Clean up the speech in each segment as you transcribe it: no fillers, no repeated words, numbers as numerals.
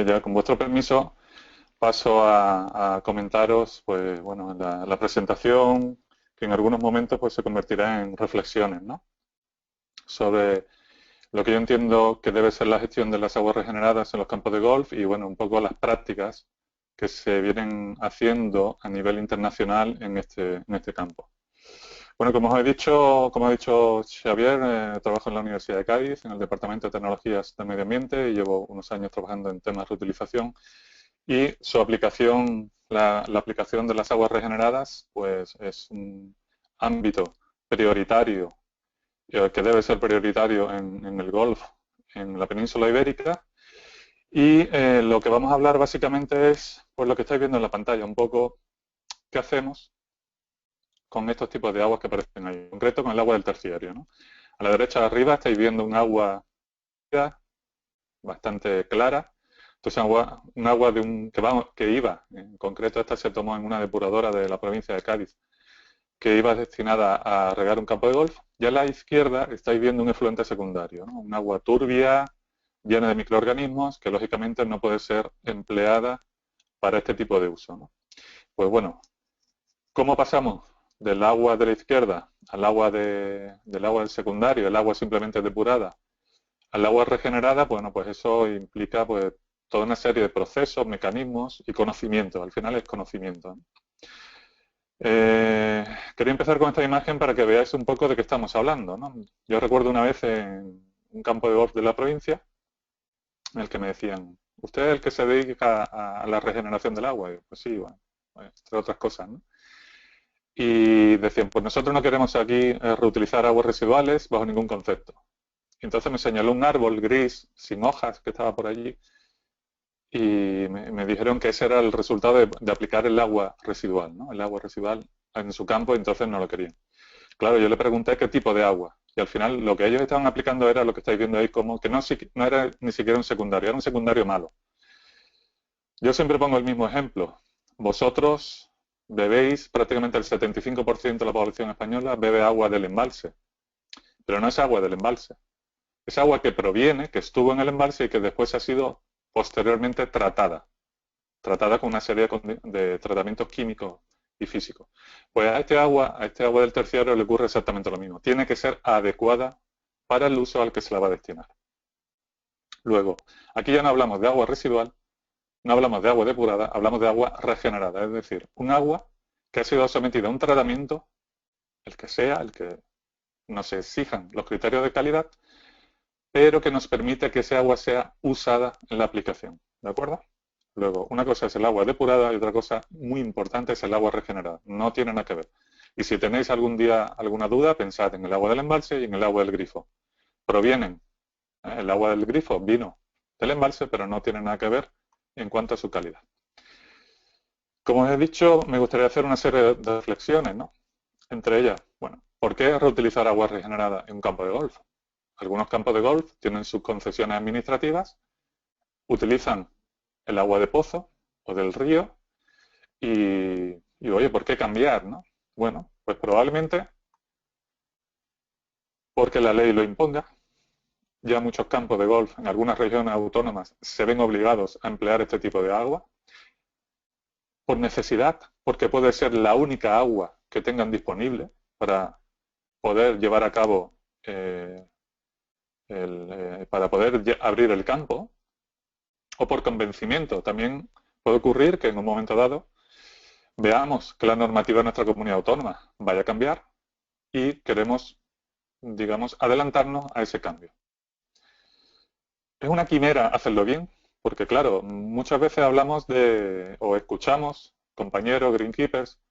Ya con vuestro permiso paso a comentaros, pues bueno, la presentación que en algunos momentos pues se convertirá en reflexiones, ¿no? Sobre lo que yo entiendo que debe ser la gestión de las aguas regeneradas en los campos de golf y bueno, un poco las prácticas que se vienen haciendo a nivel internacional en este campo. Bueno, como os he dicho, como ha dicho Xavier, trabajo en la Universidad de Cádiz, en el Departamento de Tecnologías del Medio Ambiente y llevo unos años trabajando en temas de reutilización y su aplicación, la aplicación de las aguas regeneradas, pues es un ámbito prioritario, que debe ser prioritario en el Golf, en la península ibérica. Y lo que vamos a hablar básicamente es, pues lo que estáis viendo en la pantalla, un poco qué hacemos con estos tipos de aguas que aparecen ahí, en concreto con el agua del terciario, ¿no? A la derecha de arriba estáis viendo un agua bastante clara. Entonces, un agua que iba, en concreto esta se tomó en una depuradora de la provincia de Cádiz, que iba destinada a regar un campo de golf. Y a la izquierda estáis viendo un efluente secundario, ¿no? Un agua turbia, llena de microorganismos, que lógicamente no puede ser empleada para este tipo de uso, ¿no? Pues bueno, ¿cómo pasamos del agua de la izquierda al agua del agua del secundario, el agua simplemente depurada, al agua regenerada? Bueno, pues eso implica pues toda una serie de procesos, mecanismos y conocimiento. Al final es conocimiento, ¿no? Quería empezar con esta imagen para que veáis un poco de qué estamos hablando, ¿no? Yo recuerdo una vez en un campo de golf de la provincia en el que me decían, ¿usted es el que se dedica a la regeneración del agua? Y yo, pues sí, bueno, entre otras cosas, ¿no? Y decían, pues nosotros no queremos aquí reutilizar aguas residuales bajo ningún concepto. Y entonces me señaló un árbol gris, sin hojas, que estaba por allí, y me dijeron que ese era el resultado de aplicar el agua residual, ¿no? El agua residual en su campo, y entonces no lo querían. Claro, yo le pregunté qué tipo de agua, y al final lo que ellos estaban aplicando era lo que estáis viendo ahí, como que no era ni siquiera un secundario, era un secundario malo. Yo siempre pongo el mismo ejemplo. Vosotros bebéis, prácticamente el 75% de la población española bebe agua del embalse, pero no es agua del embalse. Es agua que proviene, que estuvo en el embalse y que después ha sido posteriormente tratada con una serie de tratamientos químicos y físicos. Pues a este agua del terciario le ocurre exactamente lo mismo. Tiene que ser adecuada para el uso al que se la va a destinar. Luego, aquí ya no hablamos de agua residual, no hablamos de agua depurada, hablamos de agua regenerada, es decir, un agua que ha sido sometida a un tratamiento, el que sea, el que nos exijan los criterios de calidad, pero que nos permite que ese agua sea usada en la aplicación. ¿De acuerdo? Luego, una cosa es el agua depurada y otra cosa muy importante es el agua regenerada. No tiene nada que ver. Y si tenéis algún día alguna duda, pensad en el agua del embalse y en el agua del grifo. Provienen, el agua del grifo vino del embalse, pero no tiene nada que ver en cuanto a su calidad. Como os he dicho, me gustaría hacer una serie de reflexiones, ¿no? Entre ellas, bueno, ¿por qué reutilizar agua regenerada en un campo de golf? Algunos campos de golf tienen sus concesiones administrativas, utilizan el agua de pozo o del río y oye, ¿por qué cambiar, no? Bueno, pues probablemente porque la ley lo imponga. Ya muchos campos de golf en algunas regiones autónomas se ven obligados a emplear este tipo de agua. Por necesidad, porque puede ser la única agua que tengan disponible para poder llevar a cabo, para poder abrir el campo, o por convencimiento. También puede ocurrir que en un momento dado veamos que la normativa de nuestra comunidad autónoma vaya a cambiar y queremos, digamos, adelantarnos a ese cambio. Es una quimera hacerlo bien, porque claro, muchas veces hablamos o escuchamos compañeros greenkeepers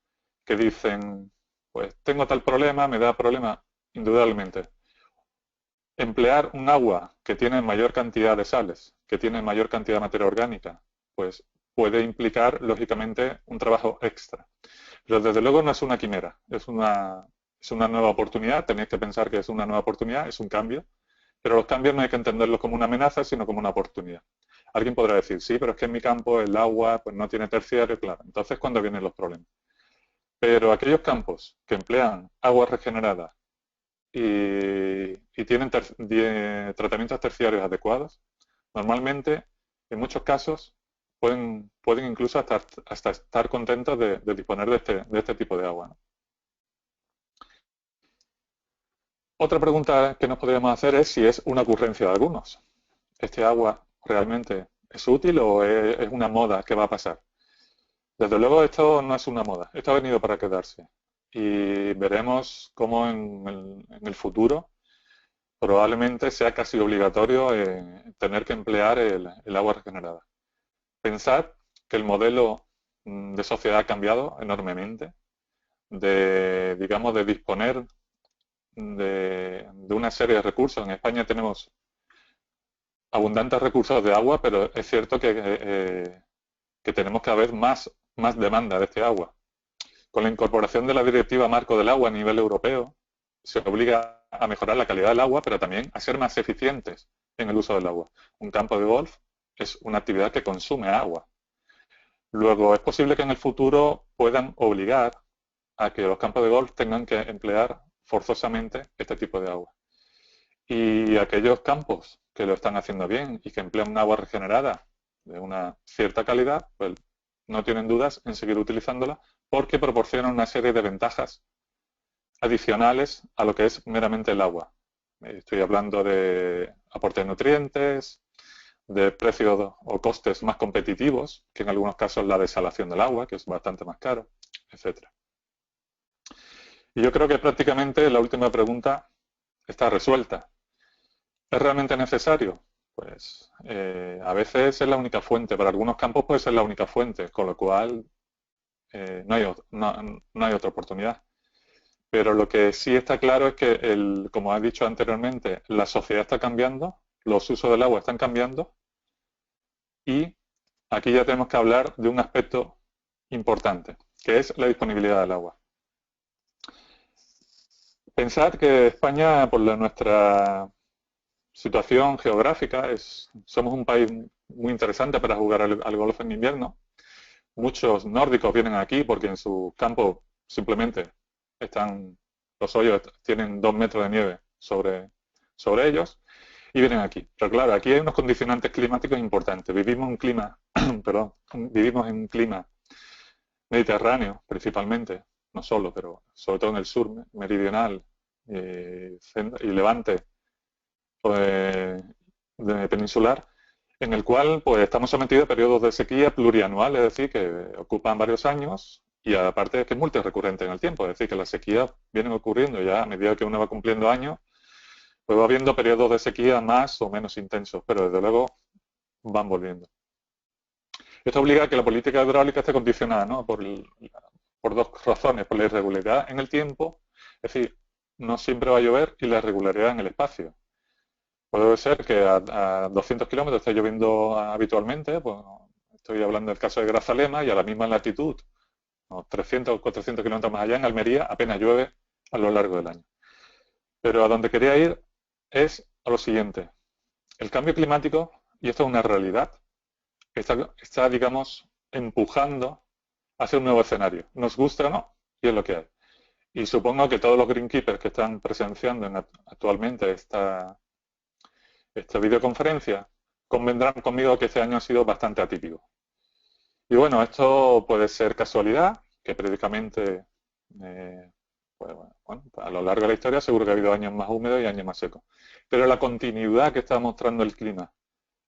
que dicen, pues tengo tal problema, me da problema, indudablemente. Emplear un agua que tiene mayor cantidad de sales, que tiene mayor cantidad de materia orgánica, pues puede implicar, lógicamente, un trabajo extra. Pero desde luego no es una quimera, es una nueva oportunidad, tenéis que pensar que es una nueva oportunidad, es un cambio, pero los cambios no hay que entenderlos como una amenaza, sino como una oportunidad. Alguien podrá decir, sí, pero es que en mi campo el agua pues no tiene terciario, claro. Entonces, ¿cuándo vienen los problemas? Pero aquellos campos que emplean agua regenerada y tienen tratamientos terciarios adecuados, normalmente en muchos casos pueden incluso hasta estar contentos de disponer de este tipo de agua, ¿no? Otra pregunta que nos podríamos hacer es si es una ocurrencia de algunos. ¿Este agua realmente es útil o es una moda que va a pasar? Desde luego esto no es una moda, esto ha venido para quedarse. Y veremos cómo en el futuro probablemente sea casi obligatorio tener que emplear el agua regenerada. Pensad que el modelo de sociedad ha cambiado enormemente, digamos, de disponer de una serie de recursos. En España tenemos abundantes recursos de agua, pero es cierto que tenemos cada vez más demanda de este agua. Con la incorporación de la Directiva Marco del Agua a nivel europeo, se obliga a mejorar la calidad del agua, pero también a ser más eficientes en el uso del agua. Un campo de golf es una actividad que consume agua. Luego, es posible que en el futuro puedan obligar a que los campos de golf tengan que emplear forzosamente este tipo de agua. Y aquellos campos que lo están haciendo bien y que emplean un agua regenerada de una cierta calidad, pues no tienen dudas en seguir utilizándola porque proporcionan una serie de ventajas adicionales a lo que es meramente el agua. Estoy hablando de aporte de nutrientes, de precios o costes más competitivos, que en algunos casos la desalación del agua, que es bastante más caro, etcétera. Y yo creo que prácticamente la última pregunta está resuelta. ¿Es realmente necesario? Pues a veces es la única fuente, para algunos campos puede ser la única fuente, con lo cual no hay otra oportunidad. Pero lo que sí está claro es que, como has dicho anteriormente, la sociedad está cambiando, los usos del agua están cambiando y aquí ya tenemos que hablar de un aspecto importante, que es la disponibilidad del agua. Pensad que España, por nuestra situación geográfica, somos un país muy interesante para jugar al golf en invierno. Muchos nórdicos vienen aquí porque en su campo simplemente los hoyos tienen 2 metros de nieve sobre ellos y vienen aquí. Pero claro, aquí hay unos condicionantes climáticos importantes. Vivimos vivimos en un clima mediterráneo principalmente, no solo, pero sobre todo en el sur, meridional y levante peninsular, en el cual pues estamos sometidos a periodos de sequía plurianual, es decir, que ocupan varios años y aparte es que es multirrecurrente en el tiempo, es decir, que las sequías vienen ocurriendo ya a medida que uno va cumpliendo años, pues va habiendo periodos de sequía más o menos intensos, pero desde luego van volviendo. Esto obliga a que la política hidráulica esté condicionada, ¿no? por dos razones, por la irregularidad en el tiempo, es decir, no siempre va a llover y la irregularidad en el espacio. Puede ser que a 200 kilómetros esté lloviendo habitualmente, pues estoy hablando del caso de Grazalema y a la misma latitud, 300 o 400 kilómetros más allá en Almería apenas llueve a lo largo del año. Pero a donde quería ir es a lo siguiente. El cambio climático, y esto es una realidad, está digamos, empujando hacia un nuevo escenario. Nos gusta o no, y es lo que hay. Y supongo que todos los greenkeepers que están presenciando actualmente esta videoconferencia convendrán conmigo que este año ha sido bastante atípico. Y bueno, esto puede ser casualidad, que periódicamente, pues, bueno, a lo largo de la historia seguro que ha habido años más húmedos y años más secos. Pero la continuidad que está mostrando el clima,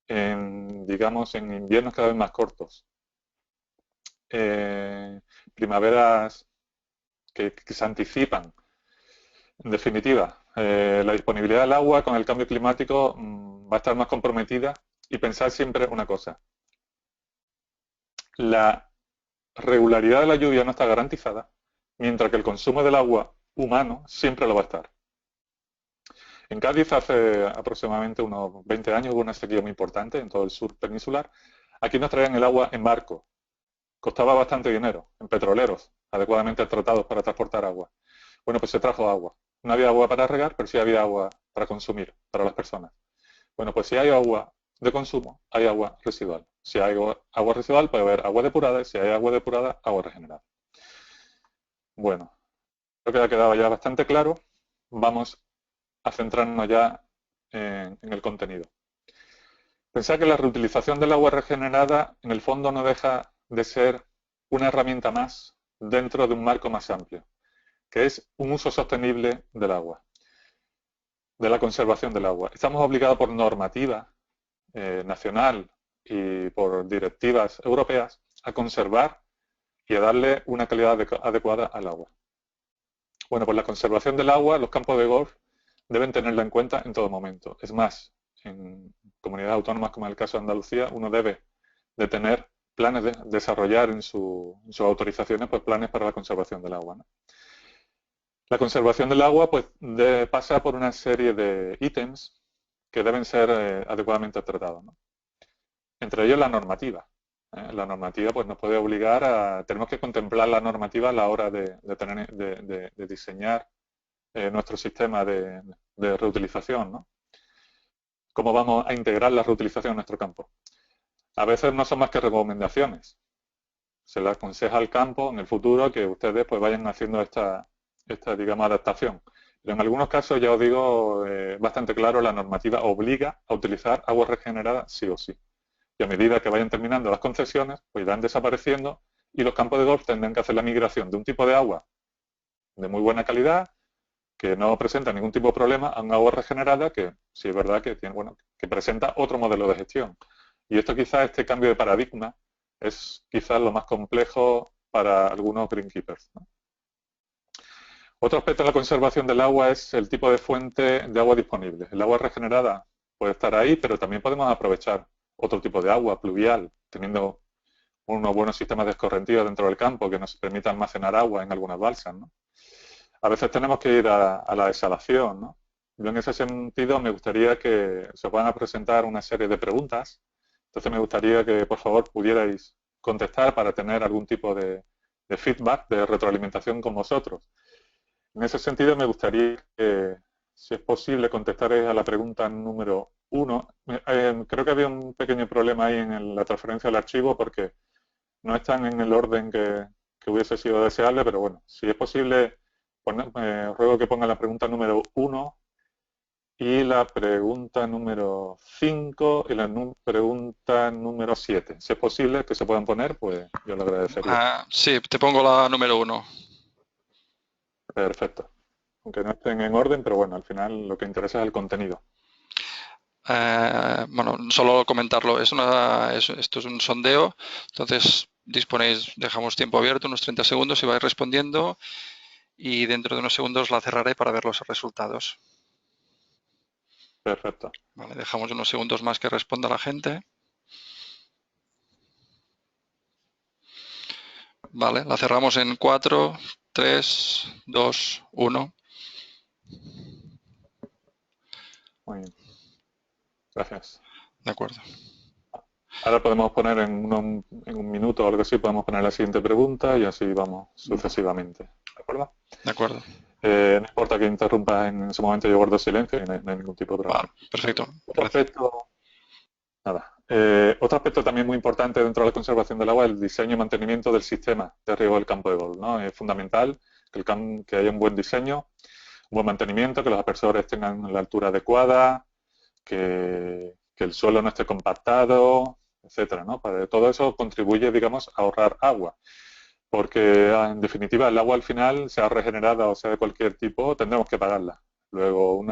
digamos, en inviernos cada vez más cortos, primaveras que se anticipan, en definitiva, la disponibilidad del agua con el cambio climático va a estar más comprometida y pensar siempre una cosa. La regularidad de la lluvia no está garantizada, mientras que el consumo del agua humano siempre lo va a estar. En Cádiz hace aproximadamente unos 20 años hubo una sequía muy importante en todo el sur peninsular. Aquí nos traían el agua en barco. Costaba bastante dinero, en petroleros, adecuadamente tratados para transportar agua. Bueno, pues se trajo agua. No había agua para regar, pero sí había agua para consumir, para las personas. Bueno, pues si hay agua de consumo, hay agua residual. Si hay agua residual, puede haber agua depurada, y si hay agua depurada, agua regenerada. Bueno, creo que ha quedado ya bastante claro. Vamos a centrarnos ya en el contenido. Pensad que la reutilización del agua regenerada en el fondo no deja de ser una herramienta más dentro de un marco más amplio, que es un uso sostenible del agua, de la conservación del agua. Estamos obligados por normativa nacional y por directivas europeas a conservar y a darle una calidad adecuada al agua. Bueno, pues la conservación del agua, los campos de golf deben tenerla en cuenta en todo momento. Es más, en comunidades autónomas como en el caso de Andalucía, uno debe de tener planes de desarrollar en sus autorizaciones, pues planes para la conservación del agua, ¿no? La conservación del agua pues pasa por una serie de ítems que deben ser adecuadamente tratados, ¿no? Entre ellos la normativa. La normativa pues nos puede obligar a, tenemos que contemplar la normativa a la hora de diseñar nuestro sistema de reutilización, ¿no? ¿Cómo vamos a integrar la reutilización en nuestro campo? A veces no son más que recomendaciones. Se le aconseja al campo en el futuro que ustedes pues vayan haciendo esta digamos, adaptación. Pero en algunos casos, ya os digo, bastante claro, la normativa obliga a utilizar agua regenerada sí o sí. Y a medida que vayan terminando las concesiones, pues irán desapareciendo y los campos de golf tendrán que hacer la migración de un tipo de agua de muy buena calidad, que no presenta ningún tipo de problema, a un agua regenerada que sí es verdad que tiene, bueno, que presenta otro modelo de gestión. Y esto quizás, este cambio de paradigma, es quizás lo más complejo para algunos greenkeepers, ¿no? Otro aspecto de la conservación del agua es el tipo de fuente de agua disponible. El agua regenerada puede estar ahí, pero también podemos aprovechar otro tipo de agua, pluvial, teniendo unos buenos sistemas de escorrentía dentro del campo que nos permitan almacenar agua en algunas balsas, ¿no? A veces tenemos que ir a la desalación, ¿no? Yo en ese sentido me gustaría que se puedan presentar una serie de preguntas. Entonces me gustaría que por favor pudierais contestar para tener algún tipo de feedback, de retroalimentación con vosotros. En ese sentido me gustaría que, si es posible, contestarais a la pregunta número 1. Creo que había un pequeño problema ahí en la transferencia del archivo porque no están en el orden que hubiese sido deseable, pero bueno, si es posible, ruego que pongan la pregunta número 1 y la pregunta número 5 y la pregunta número 7. Si es posible que se puedan poner, pues yo lo agradecería. Sí, te pongo la número 1. Perfecto. Aunque no estén en orden, pero bueno, al final lo que interesa es el contenido. Bueno, solo comentarlo. Esto es un sondeo, entonces dejamos tiempo abierto, unos 30 segundos y vais respondiendo y dentro de unos segundos la cerraré para ver los resultados. Perfecto. Vale, dejamos unos segundos más que responda la gente. Vale, la cerramos en 4, 3, 2, 1. Muy bien. Gracias. De acuerdo. Ahora podemos poner en un minuto o algo así, podemos poner la siguiente pregunta y así vamos sucesivamente. ¿De acuerdo? De acuerdo. No importa que interrumpas en ese momento, yo guardo silencio y no hay ningún tipo de problema. Vale, perfecto. Otro aspecto también muy importante dentro de la conservación del agua es el diseño y mantenimiento del sistema de riego del campo de golf, ¿no? Es fundamental que haya un buen diseño, un buen mantenimiento, que los aspersores tengan la altura adecuada, que el suelo no esté compactado, etcétera, ¿no? Para todo eso contribuye, digamos, a ahorrar agua. Porque, en definitiva, el agua al final, sea regenerada o sea de cualquier tipo, tendremos que pagarla. Luego,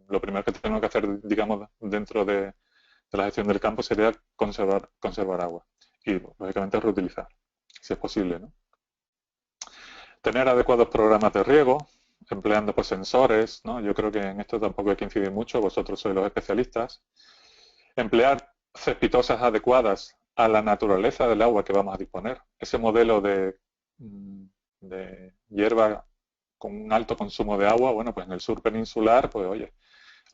lo primero que tenemos que hacer, digamos, dentro de la gestión del campo sería conservar agua y, lógicamente, reutilizar, si es posible, ¿no? Tener adecuados programas de riego, empleando pues sensores, ¿no? Yo creo que en esto tampoco hay que incidir mucho, vosotros sois los especialistas. Emplear cespitosas adecuadas a la naturaleza del agua que vamos a disponer. Ese modelo de hierba con un alto consumo de agua, bueno, pues en el sur peninsular, pues oye,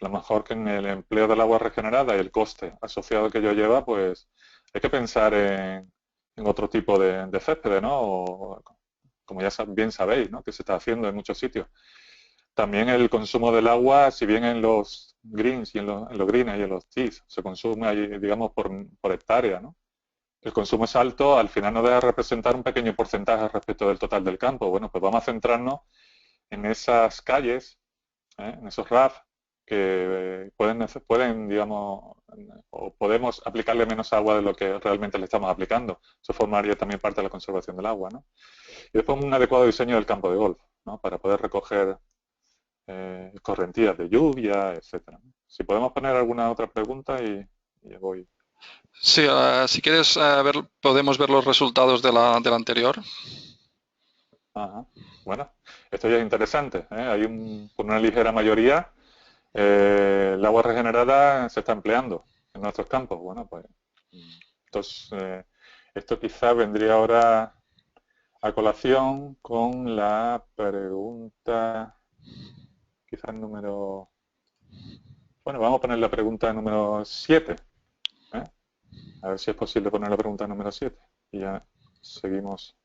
a lo mejor que en el empleo del agua regenerada y el coste asociado que ello lleva, pues hay que pensar en otro tipo de césped, ¿no? O, como ya bien sabéis, ¿no? Que se está haciendo en muchos sitios. También el consumo del agua, si bien en los greens y en los greens y en los tees se consume ahí, digamos, por hectárea, ¿no? El consumo es alto, al final nos debe representar un pequeño porcentaje respecto del total del campo. Bueno, pues vamos a centrarnos en esas calles, en esos RAF, que pueden, digamos, o podemos aplicarle menos agua de lo que realmente le estamos aplicando. Eso formaría también parte de la conservación del agua, ¿no? Y después un adecuado diseño del campo de golf, ¿no? Para poder recoger correntías de lluvia, etcétera. Si podemos poner alguna otra pregunta y voy. Sí, si quieres podemos ver los resultados de de la anterior. Ajá. Bueno, esto ya es interesante, ¿eh? Por una ligera mayoría, el agua regenerada se está empleando en nuestros campos. Bueno, pues entonces, esto quizá vendría ahora a colación con la pregunta, quizás número... Bueno, vamos a poner la pregunta número 7. ¿Eh? A ver si es posible poner la pregunta número 7. Y ya seguimos.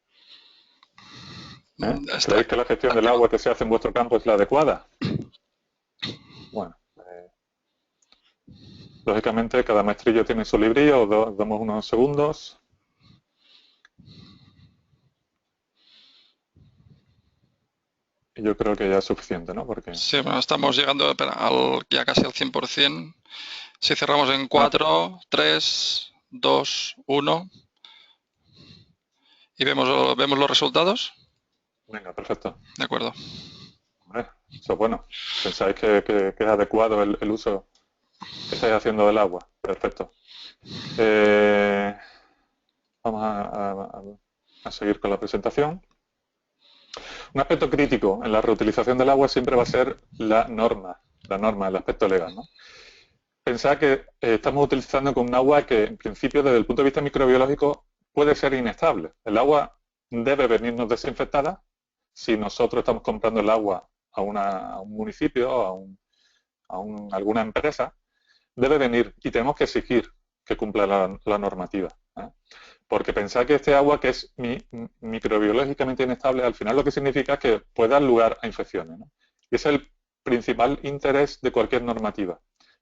¿Creéis que la gestión del agua que se hace en vuestro campo es la adecuada? Bueno, lógicamente cada maestrillo tiene su librillo, damos unos segundos. Y yo creo que ya es suficiente, ¿no? Porque... Sí, bueno, estamos llegando ya casi al 100%. Si cerramos en 4, 3, 2, 1 y vemos los resultados. Venga, perfecto. De acuerdo. Hombre, eso es bueno. ¿Pensáis que es adecuado el uso que estáis haciendo del agua? Perfecto. Vamos a seguir con la presentación. Un aspecto crítico en la reutilización del agua siempre va a ser la norma, el aspecto legal, ¿no? Pensad que estamos utilizando con un agua que, en principio, desde el punto de vista microbiológico, puede ser inestable. El agua debe venirnos desinfectada. Si nosotros estamos comprando el agua a un municipio, a alguna empresa, debe venir y tenemos que exigir que cumpla la normativa, ¿eh? Porque pensad que este agua que es microbiológicamente inestable, al final lo que significa es que puede dar lugar a infecciones, ¿no? Y es el principal interés de cualquier normativa,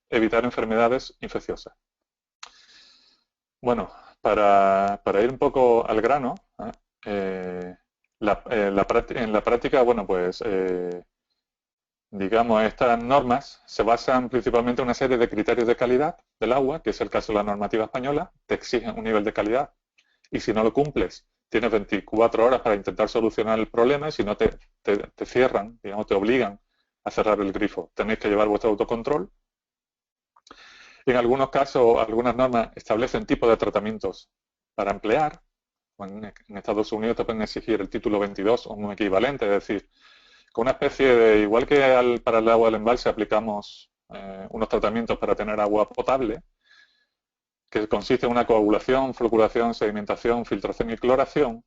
evitar enfermedades infecciosas. Bueno, para ir un poco al grano, en la práctica, bueno, pues digamos, estas normas se basan principalmente en una serie de criterios de calidad del agua, que es el caso de la normativa española, te exigen un nivel de calidad y si no lo cumples, tienes 24 horas para intentar solucionar el problema y si no te cierran, digamos, te obligan a cerrar el grifo. Tenéis que llevar vuestro autocontrol. Y en algunos casos, algunas normas establecen tipos de tratamientos para emplear. En Estados Unidos te pueden exigir el título 22 o un equivalente, es decir, con una especie de, igual que para el agua del embalse aplicamos unos tratamientos para tener agua potable, que consiste en una coagulación, floculación, sedimentación, filtración y cloración,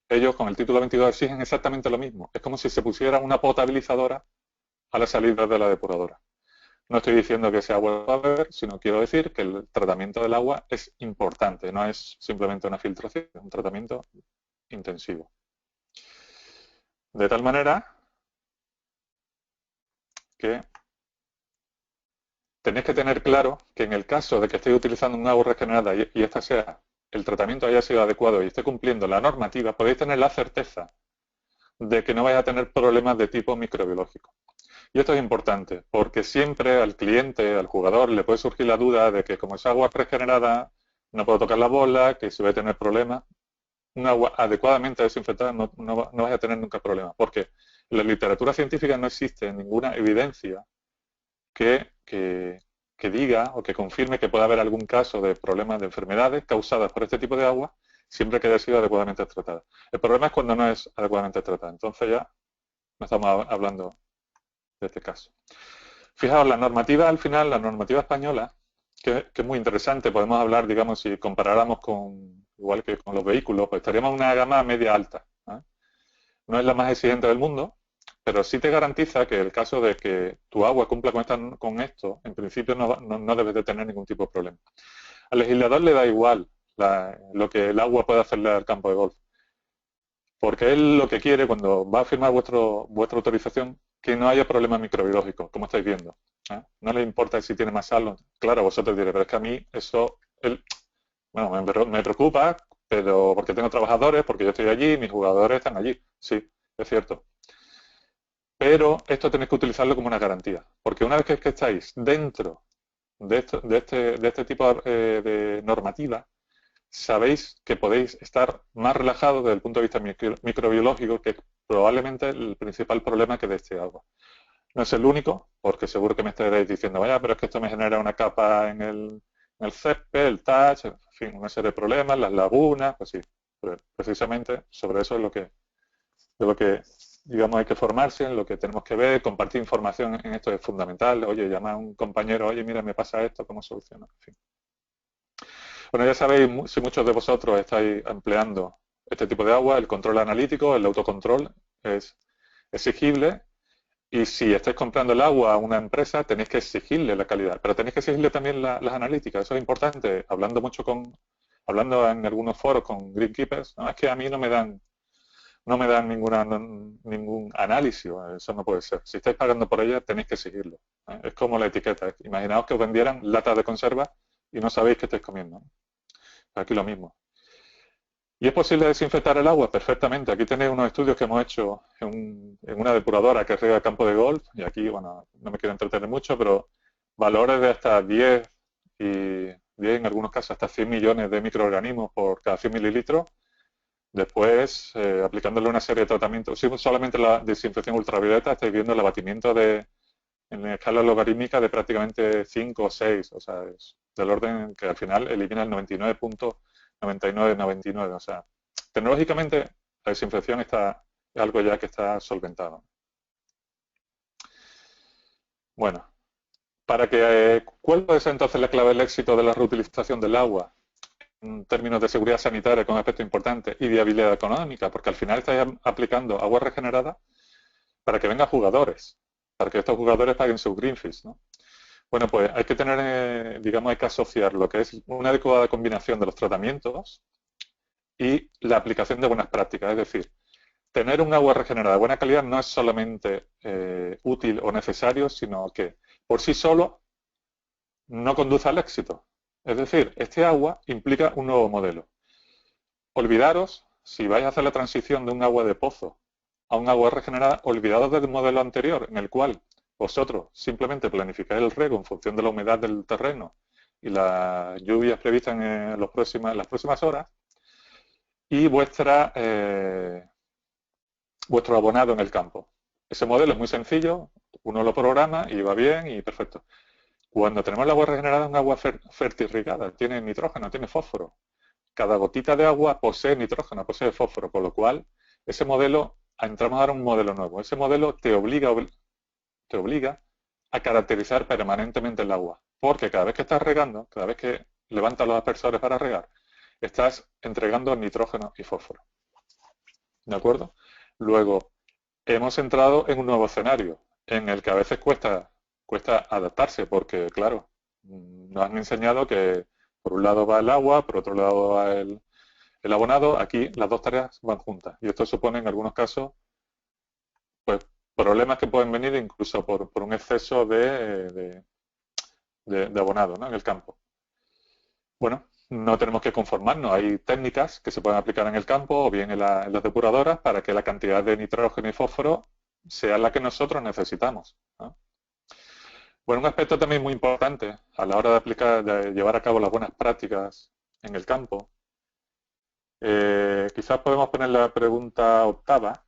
ellos con el título 22 exigen exactamente lo mismo. Es como si se pusiera una potabilizadora a la salida de la depuradora. No estoy diciendo que sea agua a beber, sino quiero decir que el tratamiento del agua es importante, no es simplemente una filtración, es un tratamiento intensivo. De tal manera que tenéis que tener claro que en el caso de que estéis utilizando un agua regenerada y el tratamiento haya sido adecuado y esté cumpliendo la normativa, podéis tener la certeza de que no vais a tener problemas de tipo microbiológico. Y esto es importante, porque siempre al cliente, al jugador, le puede surgir la duda de que como es agua regenerada, no puedo tocar la bola, que si voy a tener problemas. Un agua adecuadamente desinfectada no vais a tener nunca problemas, porque en la literatura científica no existe ninguna evidencia que diga o que confirme que pueda haber algún caso de problemas de enfermedades causadas por este tipo de agua siempre que haya sido adecuadamente tratada. El problema es cuando no es adecuadamente tratada. Entonces ya no estamos hablando de este caso. Fijaos, la normativa al final, la normativa española, que es muy interesante, podemos hablar, digamos, si comparáramos igual que con los vehículos, pues estaríamos en una gama media alta, ¿eh? No es la más exigente del mundo, pero sí te garantiza que el caso de que tu agua cumpla con esto, en principio no debes de tener ningún tipo de problema. Al legislador le da igual lo que el agua puede hacerle al campo de golf, porque él lo que quiere cuando va a firmar vuestra autorización, que no haya problemas microbiológicos, como estáis viendo, ¿eh? No le importa si tiene más sal. Claro, vosotros diréis, pero es que a mí eso, bueno, me preocupa, pero porque tengo trabajadores, porque yo estoy allí, mis jugadores están allí. Sí, es cierto. Pero esto tenéis que utilizarlo como una garantía, porque una vez que estáis dentro de este tipo de normativa, sabéis que podéis estar más relajados desde el punto de vista microbiológico, que es probablemente el principal problema que de este agua. No es el único, porque seguro que me estaréis diciendo, vaya, pero es que esto me genera una capa en el césped, el touch, en fin, una serie de problemas, las lagunas, pues sí. Pero precisamente sobre eso es de lo que digamos, hay que formarse, en lo que tenemos que ver, compartir información en esto es fundamental. Oye, llama a un compañero, oye, mira, me pasa esto, ¿cómo soluciono? En fin. Bueno, ya sabéis, si muchos de vosotros estáis empleando este tipo de agua, el control analítico, el autocontrol es exigible. Y si estáis comprando el agua a una empresa, tenéis que exigirle la calidad, pero tenéis que exigirle también las analíticas. Eso es importante. Hablando en algunos foros con greenkeepers, no, es que a mí no me dan ningún análisis. Eso no puede ser. Si estáis pagando por ella, tenéis que exigirlo. Es como la etiqueta. Imaginaos que os vendieran latas de conserva y no sabéis qué estáis comiendo. Aquí lo mismo. ¿Y es posible desinfectar el agua? Perfectamente. Aquí tenéis unos estudios que hemos hecho en una depuradora que riega campo de golf. Y aquí, bueno, no me quiero entretener mucho, pero valores de hasta 10 y 10, en algunos casos hasta 100 millones de microorganismos por cada 100 mililitros. Después, aplicándole una serie de tratamientos. Si solamente la desinfección ultravioleta, estáis viendo el abatimiento en escala logarítmica de prácticamente 5 o 6. O sea, es del orden que al final elimina el 99.9999. O sea, tecnológicamente la desinfección es algo ya que está solventado. Bueno, ¿cuál puede ser entonces la clave del éxito de la reutilización del agua? En términos de seguridad sanitaria, con un aspecto importante, y viabilidad económica, porque al final estáis aplicando agua regenerada para que vengan jugadores, para que estos jugadores paguen sus greenfields, ¿no? Bueno, pues hay que tener, digamos, hay que asociar lo que es una adecuada combinación de los tratamientos y la aplicación de buenas prácticas. Es decir, tener un agua regenerada de buena calidad no es solamente útil o necesario, sino que por sí solo no conduce al éxito. Es decir, este agua implica un nuevo modelo. Olvidaros, si vais a hacer la transición de un agua de pozo a un agua regenerada, olvidados del modelo anterior, en el cual vosotros simplemente planificáis el riego en función de la humedad del terreno y las lluvias previstas en las próximas horas, y vuestro abonado en el campo. Ese modelo es muy sencillo, uno lo programa y va bien y perfecto. Cuando tenemos el agua regenerada, es un agua fertirrigada, tiene nitrógeno, tiene fósforo. Cada gotita de agua posee nitrógeno, posee fósforo, con lo cual ese modelo, entramos ahora a un modelo nuevo. Ese modelo te obliga a caracterizar permanentemente el agua, porque cada vez que estás regando, cada vez que levantas los aspersores para regar, estás entregando nitrógeno y fósforo. ¿De acuerdo? Luego, hemos entrado en un nuevo escenario, en el que a veces cuesta adaptarse, porque, claro, nos han enseñado que por un lado va el agua, por otro lado va el abonado. Aquí las dos tareas van juntas, y esto supone en algunos casos pues problemas que pueden venir incluso por un exceso de abonado, ¿no?, en el campo. Bueno, no tenemos que conformarnos. Hay técnicas que se pueden aplicar en el campo o bien en las depuradoras para que la cantidad de nitrógeno y fósforo sea la que nosotros necesitamos, ¿no? Bueno, un aspecto también muy importante a la hora de llevar a cabo las buenas prácticas en el campo. Quizás podemos poner la pregunta octava,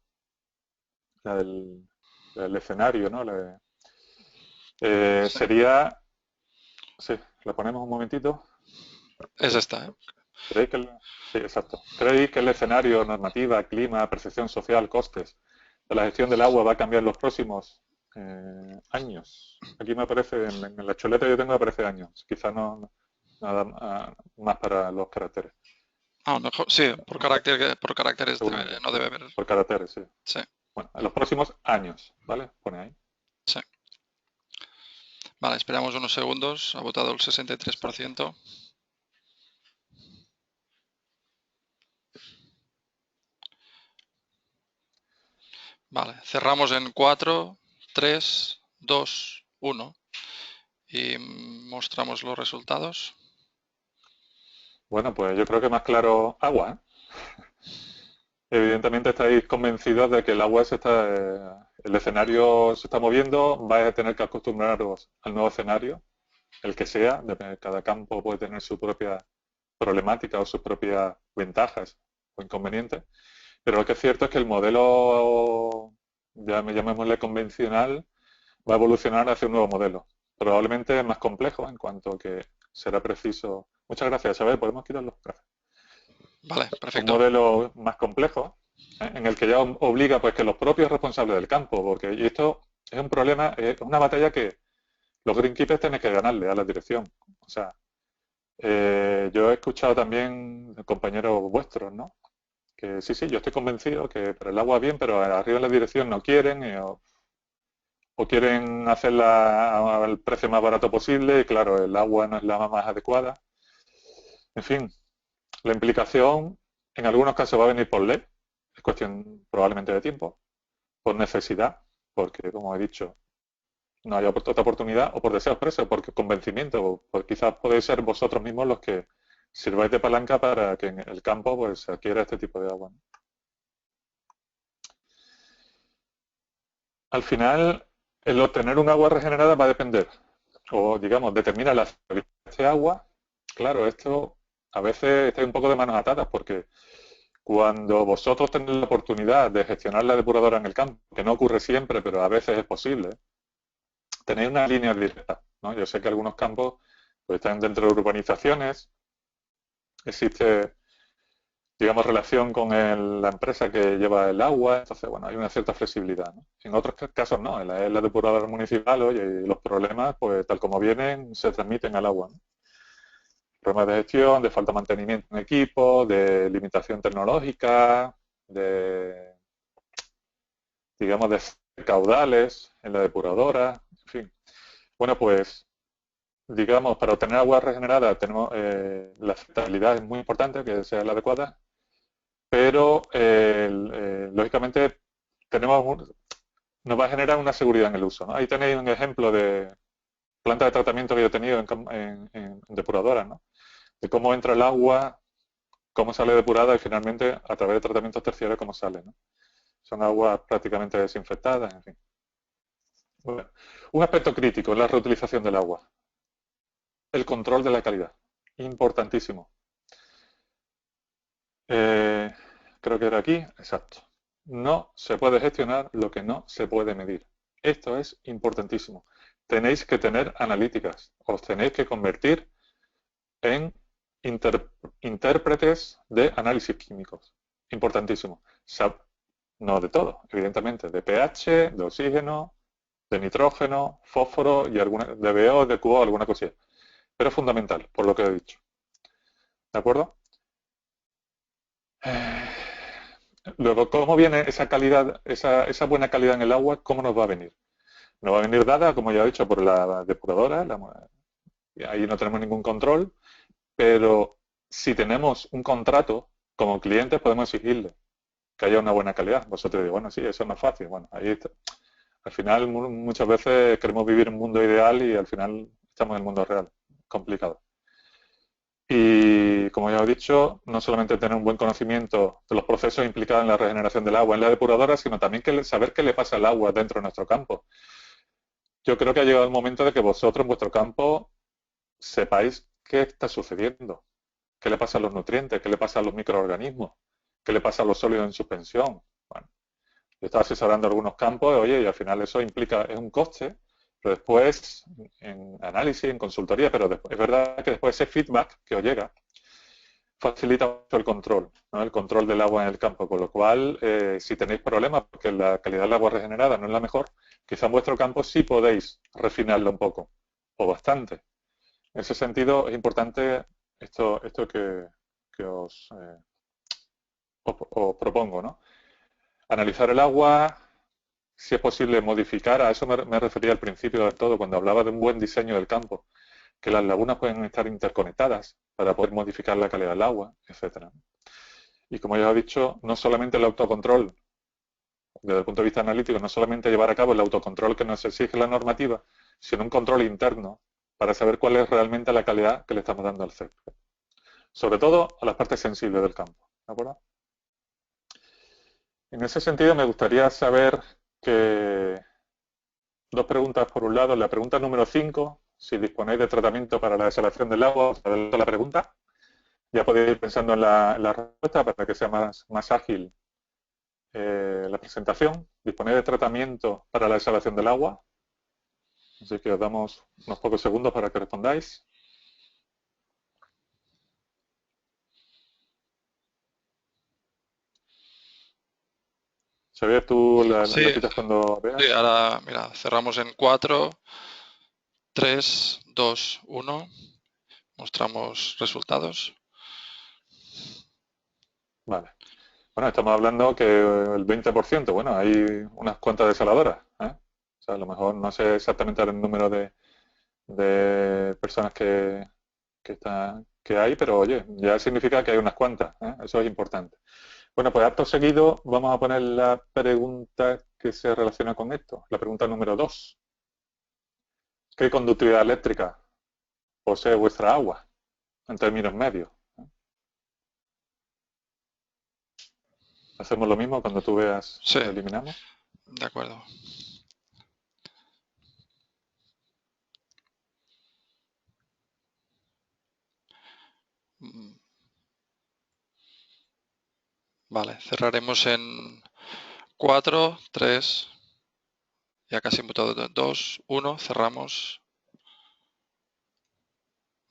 la del escenario, ¿no? Sí. Sería, sí, la ponemos un momentito. Es Sí. esta, ¿eh? Sí, exacto. ¿Creéis que el escenario, normativa, clima, percepción social, costes de la gestión del agua va a cambiar en los próximos años? Aquí me aparece, en la chuleta que yo tengo aparece años. Quizás no nada más para los caracteres. Mejor, sí, por caracteres no debe haber. Por caracteres, sí. Sí, Bueno, en los próximos años, ¿vale? Pone ahí. sí. Vale, esperamos unos segundos. Ha votado el 63%. Vale, cerramos en 4, 3, 2, 1 y mostramos los resultados. Bueno, pues yo creo que más claro, agua, ¿eh? Evidentemente estáis convencidos de que el agua el escenario se está moviendo, vais a tener que acostumbraros al nuevo escenario. el que sea, cada campo puede tener su propia problemática o sus propias ventajas o inconvenientes, pero lo que es cierto es que el modelo, llamémosle convencional, va a evolucionar hacia un nuevo modelo. Probablemente más complejo en cuanto que será preciso. Muchas gracias, Isabel. ¿Podemos quitarlo? Gracias. Vale, Un perfecto. modelo más complejo, en el que ya obliga pues que los propios responsables del campo, porque y esto es un problema, es una batalla que los greenkeepers tienen que ganarle a la dirección. O sea, yo he escuchado también compañeros vuestros, ¿no? Que sí, yo estoy convencido que para el agua bien, pero arriba en la dirección no quieren o quieren hacerla al precio más barato posible y claro, el agua no es la más adecuada. En fin, la implicación en algunos casos va a venir por ley, es cuestión probablemente de tiempo, por necesidad, porque como he dicho, no hay otra oportunidad, o por deseo expreso, por convencimiento, o por quizás podéis ser vosotros mismos los que sirváis de palanca para que en el campo pues se adquiera este tipo de agua, ¿no? Al final, el obtener un agua regenerada va a depender, o digamos, determina la calidad de este agua. Claro, esto a veces está un poco de manos atadas, porque cuando vosotros tenéis la oportunidad de gestionar la depuradora en el campo, que no ocurre siempre, pero a veces es posible, tenéis una línea directa, ¿no? Yo sé que algunos campos pues, están dentro de urbanizaciones, existe, digamos, relación con la empresa que lleva el agua, entonces, bueno, hay una cierta flexibilidad, ¿no? En otros casos no, en la depuradora municipal, oye, y los problemas, pues tal como vienen, se transmiten al agua, ¿no? Problemas de gestión, de falta de mantenimiento en equipo, de limitación tecnológica, de, digamos, de caudales en la depuradora, en fin. Bueno, pues digamos, para obtener agua regenerada tenemos la estabilidad es muy importante, que sea la adecuada, pero lógicamente nos va a generar una seguridad en el uso, ¿no? Ahí tenéis un ejemplo de planta de tratamiento que yo he tenido en depuradoras, ¿no? De cómo entra el agua, cómo sale depurada y finalmente a través de tratamientos terciarios cómo sale, ¿no? Son aguas prácticamente desinfectadas, en fin. Bueno, un aspecto crítico es la reutilización del agua, el control de la calidad, importantísimo. Eh, Creo que era aquí, exacto. No se puede gestionar lo que no se puede medir. Esto es importantísimo. Tenéis que tener analíticas, os tenéis que convertir en intérpretes de análisis químicos. Importantísimo. No de todo, evidentemente, de pH, de oxígeno, de nitrógeno, fósforo y alguna, de BO, de QO, alguna cosilla. Pero es fundamental, por lo que he dicho. ¿De acuerdo? Luego, ¿cómo viene esa calidad, esa buena calidad en el agua? ¿Cómo nos va a venir? Nos va a venir dada, como ya he dicho, por la depuradora, ahí no tenemos ningún control, pero si tenemos un contrato, como clientes podemos exigirle que haya una buena calidad. Vosotros diréis, bueno, sí, eso es más fácil. Bueno, ahí está. Al final muchas veces queremos vivir un mundo ideal y al final estamos en el mundo real, complicado. Y como ya he dicho, no solamente tener un buen conocimiento de los procesos implicados en la regeneración del agua en la depuradora, sino también saber qué le pasa al agua dentro de nuestro campo. Yo creo que ha llegado el momento de que vosotros en vuestro campo sepáis qué está sucediendo, qué le pasa a los nutrientes, qué le pasa a los microorganismos, qué le pasa a los sólidos en suspensión. Bueno, yo estaba asesorando algunos campos, oye, y al final eso implica, es un coste, pero después en análisis, en consultoría, pero después, es verdad que después ese feedback que os llega facilita mucho el control, ¿no? El control del agua en el campo, con lo cual, si tenéis problemas porque la calidad del agua regenerada no es la mejor, quizá en vuestro campo sí podéis refinarlo un poco, o bastante. En ese sentido, es importante esto que os propongo, ¿no? Analizar el agua, si es posible modificar, a eso me refería al principio de todo, cuando hablaba de un buen diseño del campo, que las lagunas pueden estar interconectadas para poder modificar la calidad del agua, etcétera. Y como ya he dicho, no solamente el autocontrol, desde el punto de vista analítico, no solamente llevar a cabo el autocontrol que nos exige la normativa, sino un control interno para saber cuál es realmente la calidad que le estamos dando al césped. Sobre todo a las partes sensibles del campo. ¿De acuerdo? En ese sentido, me gustaría saber que dos preguntas por un lado. La pregunta número 5 si disponéis de tratamiento para la desalación del agua, os adelanto la pregunta. Ya podéis ir pensando en la respuesta para que sea más ágil la presentación. ¿Disponéis de tratamiento para la desalación del agua? Así que os damos unos pocos segundos para que respondáis. Xavier, tú la Sí, quitas cuando veas. sí, ahora, mira, cerramos en 4, 3, 2, 1. Mostramos resultados. Vale. Bueno, estamos hablando que el 20%, bueno, hay unas cuantas desaladoras, ¿eh? O sea, a lo mejor no sé exactamente el número de personas que hay, pero oye, ya significa que hay unas cuantas, ¿eh? Eso es importante. Bueno, pues acto seguido vamos a poner la pregunta que se relaciona con esto, la pregunta número 2. ¿Qué conductividad eléctrica posee vuestra agua en términos medios? Hacemos lo mismo cuando tú veas, Sí, lo eliminamos. de acuerdo. Vale, cerraremos en 4, 3, ya casi todo, 2, 1, cerramos.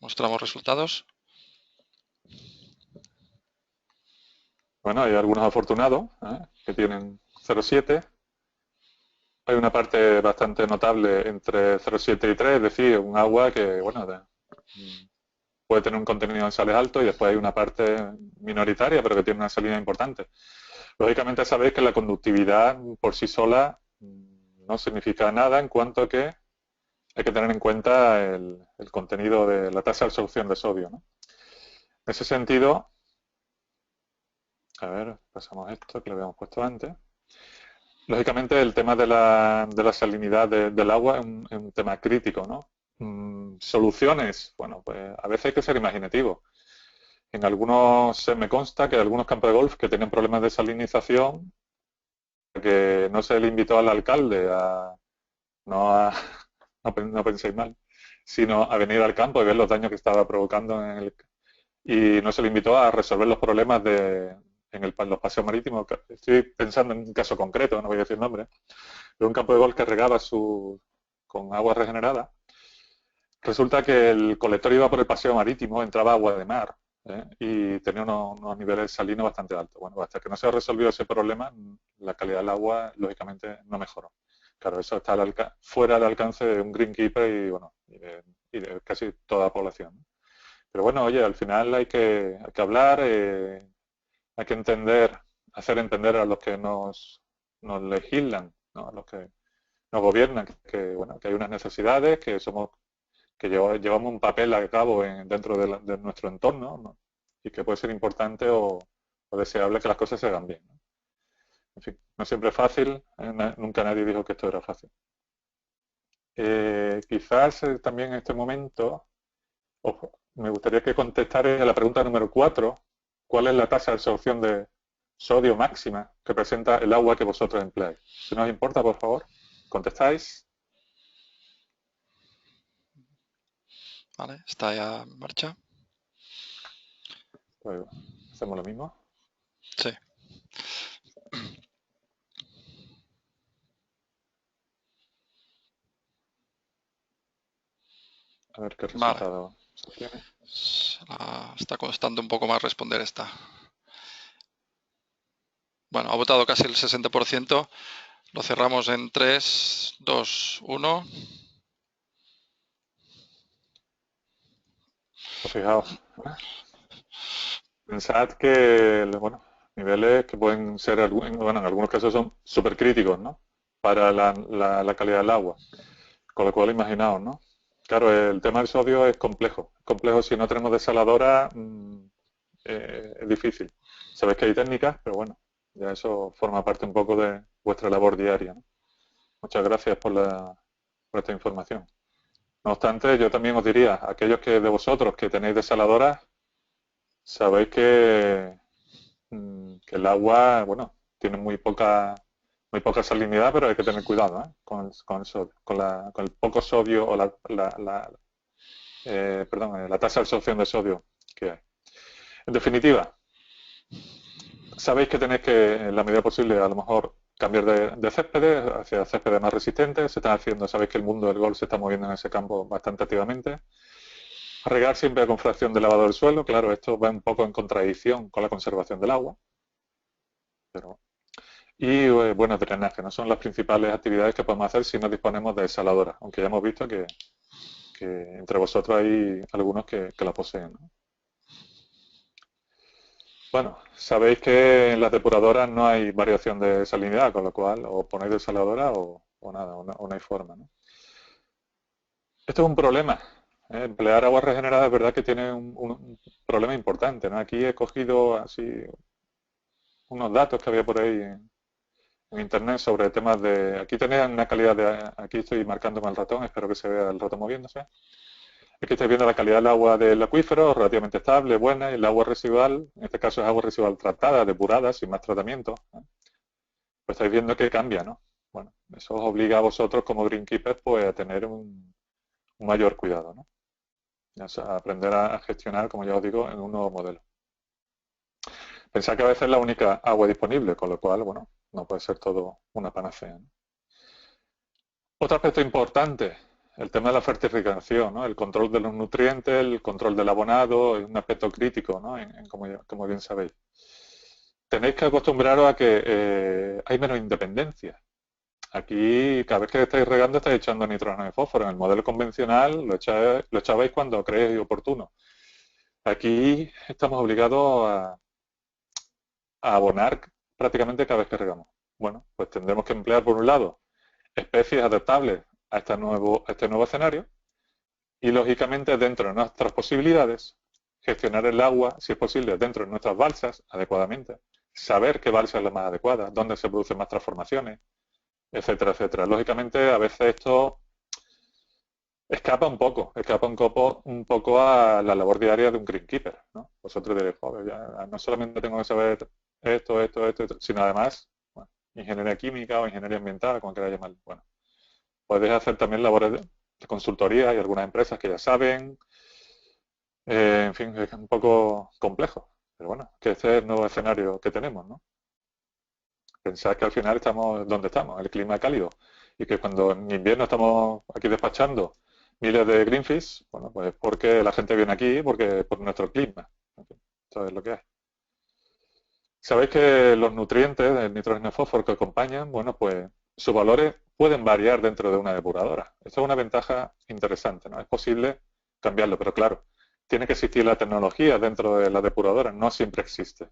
Mostramos resultados. Bueno, hay algunos afortunados, que tienen 0,7. Hay una parte bastante notable entre 0,7 y 3, es decir, un agua que, bueno, puede tener un contenido en sales alto y después hay una parte minoritaria, pero que tiene una salina importante. Lógicamente sabéis que la conductividad por sí sola no significa nada en cuanto a que hay que tener en cuenta el contenido de la tasa de absorción de sodio, ¿no? En ese sentido, a ver, pasamos esto que lo habíamos puesto antes. Lógicamente el tema de la salinidad del agua es un tema crítico, ¿no? Soluciones, bueno, pues a veces hay que ser imaginativo. En algunos, me consta que en algunos campos de golf que tienen problemas de salinización, que no se le invitó al alcalde no a, no penséis mal, sino a venir al campo y ver los daños que estaba provocando y no se le invitó a resolver los problemas en los paseos marítimos. Estoy pensando en un caso concreto, no voy a decir nombre, de un campo de golf que regaba con agua regenerada. Resulta que el colector iba por el paseo marítimo, entraba agua de mar, y tenía unos niveles salinos bastante altos. Bueno, hasta que no se resolvió ese problema, la calidad del agua, lógicamente, no mejoró. Claro, eso está fuera del alcance de un greenkeeper y, bueno, y de casi toda la población, ¿no? Pero bueno, oye, al final hay que hablar, hay que entender, hacer entender a los que nos legislan, ¿no? A los que nos gobiernan, bueno, que hay unas necesidades, que llevamos un papel a cabo dentro de nuestro entorno, ¿no? Y que puede ser importante o deseable que las cosas se hagan bien, ¿no? En fin, no siempre es fácil, nunca nadie dijo que esto era fácil. Quizás también en este momento me gustaría que contestarais a la pregunta número 4, ¿cuál es la tasa de absorción de sodio máxima que presenta el agua que vosotros empleáis? Si no os importa, por favor, contestáis. Vale, está ya en marcha. Pues hacemos lo mismo. Sí. A ver qué Vale. resultado se obtiene. Está costando un poco más responder esta. Bueno, ha votado casi el 60%. Lo cerramos en 3, 2, 1. Pues fijaos, pensad que, bueno, niveles que pueden ser, bueno, en algunos casos son súper críticos, ¿no? Para la calidad del agua. Con lo cual, imaginaos, ¿no? Claro, el tema del sodio es complejo. Complejo si no tenemos desaladora, es difícil. Sabéis que hay técnicas, pero bueno, ya eso forma parte un poco de vuestra labor diaria, ¿no? Muchas gracias por esta información. No obstante, yo también os diría, aquellos de vosotros que tenéis desaladoras, sabéis que el agua, bueno, tiene muy muy poca salinidad, pero hay que tener cuidado, ¿eh? Con el sodio, con el poco sodio o la tasa de absorción de sodio que hay. En definitiva, sabéis que tenéis que, en la medida posible, a lo mejor cambiar de céspedes hacia céspedes más resistentes. Se están haciendo, sabéis que el mundo del golf se está moviendo en ese campo bastante activamente. Regar siempre con fracción de lavado del suelo. Claro, esto va un poco en contradicción con la conservación del agua. Y bueno, drenaje, no son las principales actividades que podemos hacer si no disponemos de desaladoras, aunque ya hemos visto que entre vosotros hay algunos que la poseen, ¿no? Bueno, sabéis que en las depuradoras no hay variación de salinidad, con lo cual o ponéis desaladora o nada, o no hay forma, ¿no? Esto es un problema. Emplear agua regenerada es verdad que tiene un problema importante, ¿no? Aquí he cogido así unos datos que había por ahí en internet sobre temas de... Aquí tenéis una calidad de... Aquí estoy marcando con el ratón, espero que se vea el ratón moviéndose. Aquí estáis viendo la calidad del agua del acuífero, relativamente estable, buena, y el agua residual, en este caso es agua residual tratada, depurada, sin más tratamiento. Pues estáis viendo que cambia, ¿no? Bueno, eso os obliga a vosotros como greenkeepers pues a tener un mayor cuidado, ¿no? O sea, a aprender a gestionar, como ya os digo, en un nuevo modelo. Pensad que a veces es la única agua disponible, con lo cual, bueno, no puede ser todo una panacea, ¿no? Otro aspecto importante, el tema de la fertilización, ¿no? El control de los nutrientes, el control del abonado, es un aspecto crítico, ¿no? Como bien sabéis. Tenéis que acostumbraros a que hay menos independencia. Aquí, cada vez que estáis regando, estáis echando nitrógeno y fósforo. En el modelo convencional lo echabais cuando creéis oportuno. Aquí estamos obligados a abonar prácticamente cada vez que regamos. Bueno, pues tendremos que emplear, por un lado, especies adaptables a este nuevo escenario y, lógicamente, dentro de nuestras posibilidades, gestionar el agua, si es posible, dentro de nuestras balsas adecuadamente, saber qué balsa es la más adecuada, dónde se producen más transformaciones, etcétera, etcétera. Lógicamente, a veces esto escapa un poco a la labor diaria de un greenkeeper, ¿no? Vosotros diréis, joder, ya no solamente tengo que saber esto, sino además, bueno, ingeniería química o ingeniería ambiental, como queráis llamarlo. Bueno, podéis hacer también labores de consultoría, hay algunas empresas que ya saben, en fin, es un poco complejo, pero bueno, que este es el nuevo escenario que tenemos, ¿no? Pensad que al final estamos donde estamos, el clima cálido, y que cuando en invierno estamos aquí despachando miles de greenfish, bueno, pues porque la gente viene aquí, porque por nuestro clima. En fin, esto es lo que es. Sabéis que los nutrientes, el nitrógeno y fósforo que acompañan, bueno, pues sus valores pueden variar dentro de una depuradora. Esto es una ventaja interesante, ¿no? Es posible cambiarlo, pero claro, tiene que existir la tecnología dentro de la depuradora, no siempre existe.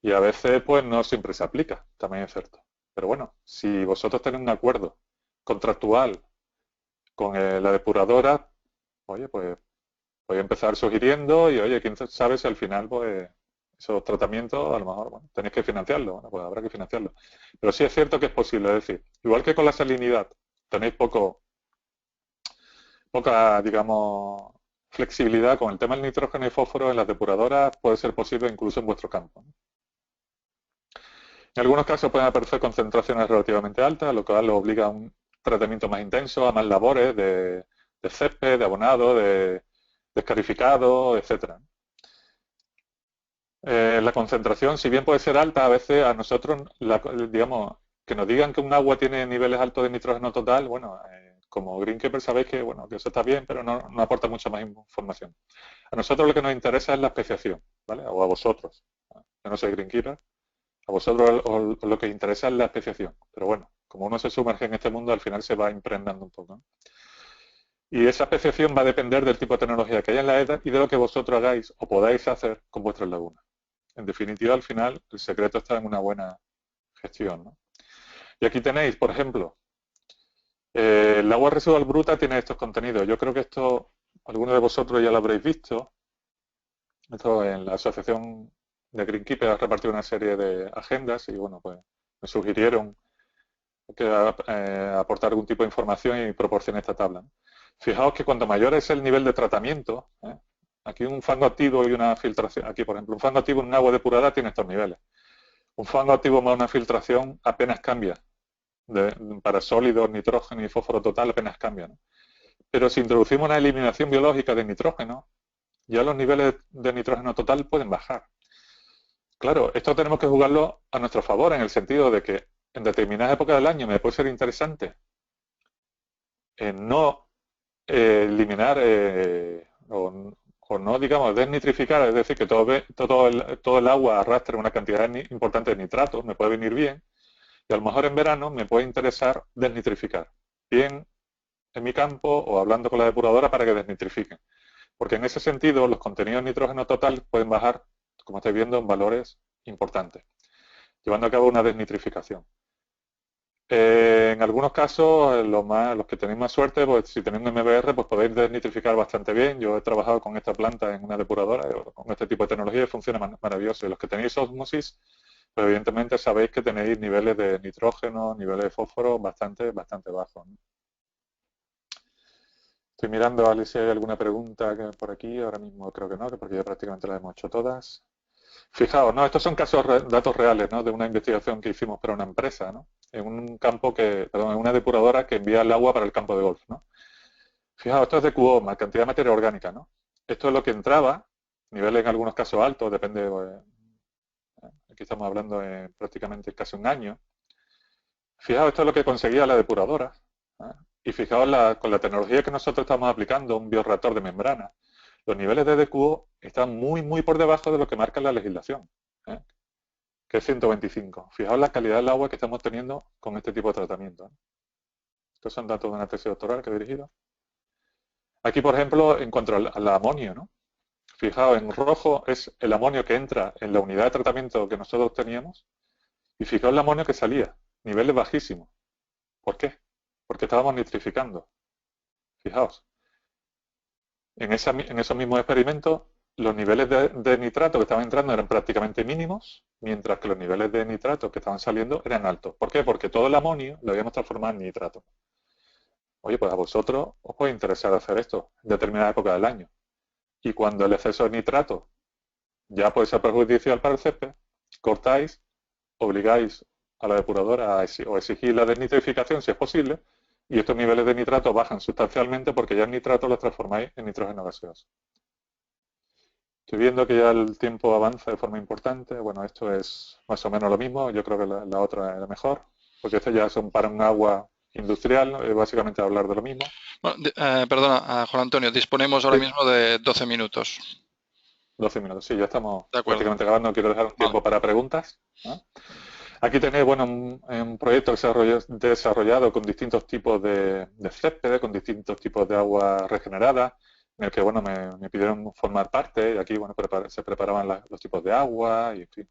Y a veces, pues, no siempre se aplica, también es cierto. Pero bueno, si vosotros tenéis un acuerdo contractual con la depuradora, oye, pues voy a empezar sugiriendo y, oye, quién sabe si al final, pues, esos tratamientos, a lo mejor, bueno, tenéis que financiarlo, bueno, pues habrá que financiarlo. Pero sí es cierto que es posible, es decir, igual que con la salinidad tenéis poca, digamos, flexibilidad con el tema del nitrógeno y fósforo en las depuradoras, puede ser posible incluso en vuestro campo, ¿no? En algunos casos pueden aparecer concentraciones relativamente altas, lo cual lo obliga a un tratamiento más intenso, a más labores de césped, de abonado, de escarificado, etcétera. La concentración, si bien puede ser alta, a veces a nosotros, digamos, que nos digan que un agua tiene niveles altos de nitrógeno total, bueno, como greenkeeper sabéis que, bueno, que eso está bien, pero no aporta mucha más información. A nosotros lo que nos interesa es la especiación, ¿vale? O a vosotros. Yo no soy greenkeeper. A vosotros lo que os interesa es la especiación. Pero bueno, como uno se sumerge en este mundo, al final se va impregnando un poco, ¿no? Y esa especiación va a depender del tipo de tecnología que haya en la ETA y de lo que vosotros hagáis o podáis hacer con vuestras lagunas. En definitiva, al final, el secreto está en una buena gestión, ¿no? Y aquí tenéis, por ejemplo, el agua residual bruta tiene estos contenidos. Yo creo que esto, algunos de vosotros ya lo habréis visto. Esto en la asociación de Greenkeeper ha repartido una serie de agendas y, bueno, pues me sugirieron que aportar algún tipo de información y proporcione esta tabla, ¿no? Fijaos que cuanto mayor es el nivel de tratamiento, aquí un fango activo y una filtración, aquí por ejemplo un fango activo en un agua depurada tiene estos niveles. Un fango activo más una filtración apenas cambia. Para sólidos, nitrógeno y fósforo total apenas cambia, ¿no? Pero si introducimos una eliminación biológica de nitrógeno, ya los niveles de nitrógeno total pueden bajar. Claro, esto tenemos que jugarlo a nuestro favor, en el sentido de que en determinadas épocas del año me puede ser interesante no eliminar o no, digamos, desnitrificar, es decir, que todo el agua arrastre una cantidad importante de nitratos, me puede venir bien, y a lo mejor en verano me puede interesar desnitrificar, bien en mi campo o hablando con la depuradora para que desnitrifiquen. Porque en ese sentido los contenidos de nitrógeno total pueden bajar, como estáis viendo, en valores importantes, llevando a cabo una desnitrificación. En algunos casos, los que tenéis más suerte, pues si tenéis un MBR, pues podéis desnitrificar bastante bien. Yo he trabajado con esta planta en una depuradora, con este tipo de tecnología y funciona maravilloso. Y los que tenéis ósmosis, pues evidentemente sabéis que tenéis niveles de nitrógeno, niveles de fósforo bastante bajos, ¿no? Estoy mirando a ver si hay alguna pregunta por aquí. Ahora mismo creo que no, porque ya prácticamente las hemos hecho todas. Fijaos, ¿no? Estos son datos reales, ¿no? De una investigación que hicimos para una empresa, ¿no? En un campo en una depuradora que envía el agua para el campo de golf, ¿no? Fijaos, esto es de QOMA, cantidad de materia orgánica, ¿no? Esto es lo que entraba, niveles en algunos casos altos, depende, aquí estamos hablando de prácticamente casi un año. Fijaos, esto es lo que conseguía la depuradora, ¿eh? Y fijaos con la tecnología que nosotros estamos aplicando, un bioreactor de membrana, los niveles de DQO están muy por debajo de lo que marca la legislación, ¿eh? Que es 125. Fijaos la calidad del agua que estamos teniendo con este tipo de tratamiento, ¿eh? Estos son datos de una tesis doctoral que he dirigido. Aquí, por ejemplo, en cuanto al amonio, ¿no? Fijaos, en rojo es el amonio que entra en la unidad de tratamiento que nosotros teníamos y fijaos el amonio que salía, niveles bajísimos. ¿Por qué? Porque estábamos nitrificando. Fijaos. En esos mismos experimentos, los niveles de nitrato que estaban entrando eran prácticamente mínimos, mientras que los niveles de nitrato que estaban saliendo eran altos. ¿Por qué? Porque todo el amonio lo habíamos transformado en nitrato. Oye, pues a vosotros os puede interesar hacer esto en determinada época del año. Y cuando el exceso de nitrato ya puede ser perjudicial para el césped, cortáis, obligáis a la depuradora o exigir la desnitrificación si es posible, y estos niveles de nitrato bajan sustancialmente porque ya el nitrato los transformáis en nitrógeno gaseoso. Estoy viendo que ya el tiempo avanza de forma importante. Bueno, esto es más o menos lo mismo. Yo creo que la otra era mejor, porque estas ya son para un agua industrial, ¿no? Básicamente hablar de lo mismo. Bueno, perdona, Juan Antonio, disponemos ahora mismo de 12 minutos. 12 minutos, sí, ya estamos prácticamente acabando. Quiero dejar un tiempo para preguntas, ¿no? Aquí tenéis, bueno, un proyecto que se ha desarrollado con distintos tipos de céspedes, con distintos tipos de agua regenerada, en el que, bueno, me pidieron formar parte y aquí, bueno, se preparaban los tipos de agua y, en fin,